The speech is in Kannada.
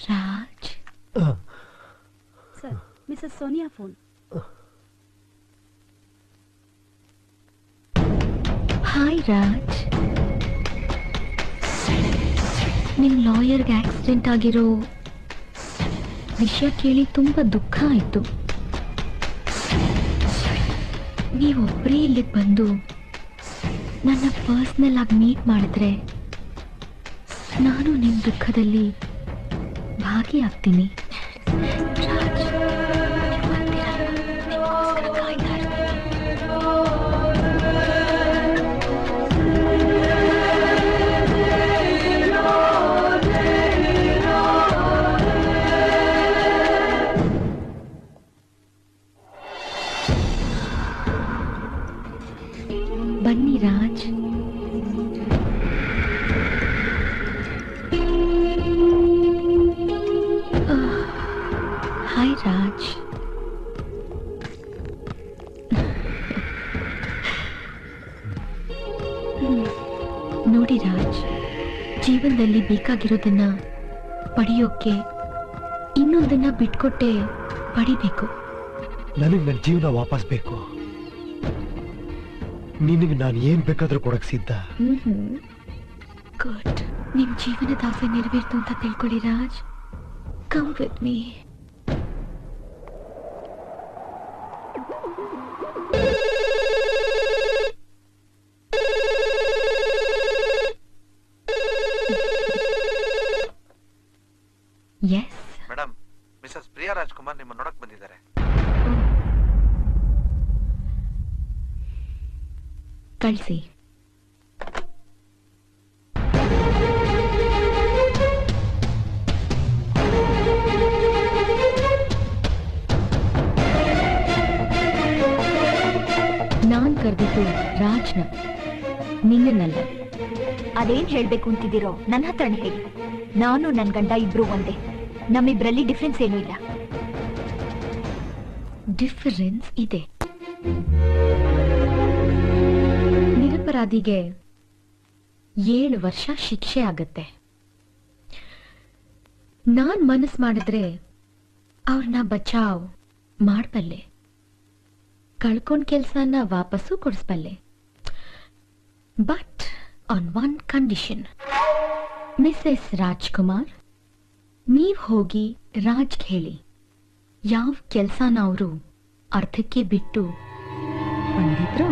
Raj sir, Mrs Sonia phone. Hi Raj, ನಿಮ್ ಲಾಯರ್ಗೆ ಆಕ್ಸಿಡೆಂಟ್ ಆಗಿರೋ ವಿಷಯ ಕೇಳಿ ತುಂಬಾ ದುಃಖ ಆಯ್ತು. ನೀವೊಬ್ಬರೇ ಇಲ್ಲಿಗೆ ಬಂದು ನನ್ನ ಪರ್ಸ್ನಲ್ ಆಗಿ ಮೀಟ್ ಮಾಡಿದ್ರೆ ನಾನು ನಿಮ್ಮ ದುಃಖದಲ್ಲಿ ಭಾಗಿಯಾಗ್ತೀನಿ. ಬನ್ನಿ ರಾಜ್. ಹಾಯ್ ರಾಜ್. ನೋಡಿ ರಾಜ್, ಜೀವನದಲ್ಲಿ ಬೇಕಾಗಿರೋದನ್ನ ಪಡೆಯೋಕೆ ಇನ್ನೊಂದನ್ನ ಬಿಟ್ಕೊಟ್ಟೆ ಪಡಿಬೇಕು. ನನಗೆ ನನ್ನ ಜೀವನ ವಾಪಸ್ ಬೇಕು. ನಿನಗೆ ನಾನು ಏನ್ ಬೇಕಾದ್ರೂ ಕೊಡಕ್ ಸಿದ್ಧ. ಗುಡ್. ನಿಮ್ ಜೀವನದ ಆಸೆ ನೆರವೇರ್ತು ಅಂತ ತಿಳ್ಕೊಳ್ಳಿ Raj. Come with me. Yes madam, Mrs Priya Rajkumar ನಿಮ್ಮ ನೋಡಕ್ ಬಂದಿದ್ದಾರೆ. ಕಳಿಸಿ. ನಾನ್ ಕರೆದಿದ್ದು ರಾಜ್ನ, ನಿನ್ನನ್ನಲ್ಲ. ಅದೇನ್ ಹೇಳ್ಬೇಕು ಅಂತಿದ್ದೀರೋ ನನ್ನ ಹತ್ರನೇ ಹೇಳಿ. ನಾನು ನನ್ ಗಂಡ ಇಬ್ರು ಒಂದೇ. ನಮ್ಮಿಬ್ರಲ್ಲಿ ಡಿಫ್ರೆನ್ಸ್ ಏನೂ ಇಲ್ಲ. ಡಿಫರೆನ್ಸ್ ಇದೆ. ನಿರಪರಾಧಿಗೆ 7 ವರ್ಷ ಶಿಕ್ಷೆ ಆಗತ್ತೆ. ನಾನ್ ಮನಸ್ ಮಾಡಿದ್ರೆ ಅವ್ರನ್ನ ಬಚಾವ್ ಮಾಡಬಲ್ಲೆ, ಕಳ್ಕೊಂಡ್ ಕೆಲ್ಸನ ವಾಪಸ್ಸು ಕೊಡಿಸ್ಬಲ್ಲೆ. But on one condition. Mrs Rajkumar, ನೀವ್ ಹೋಗಿ ರಾಜ್ಗೆ ಹೇಳಿ ಯಾವ ಕೆಲ್ಸನ ಅವರು ಅರ್ಧಕ್ಕೆ ಬಿಟ್ಟು ಬಂದಿದ್ರು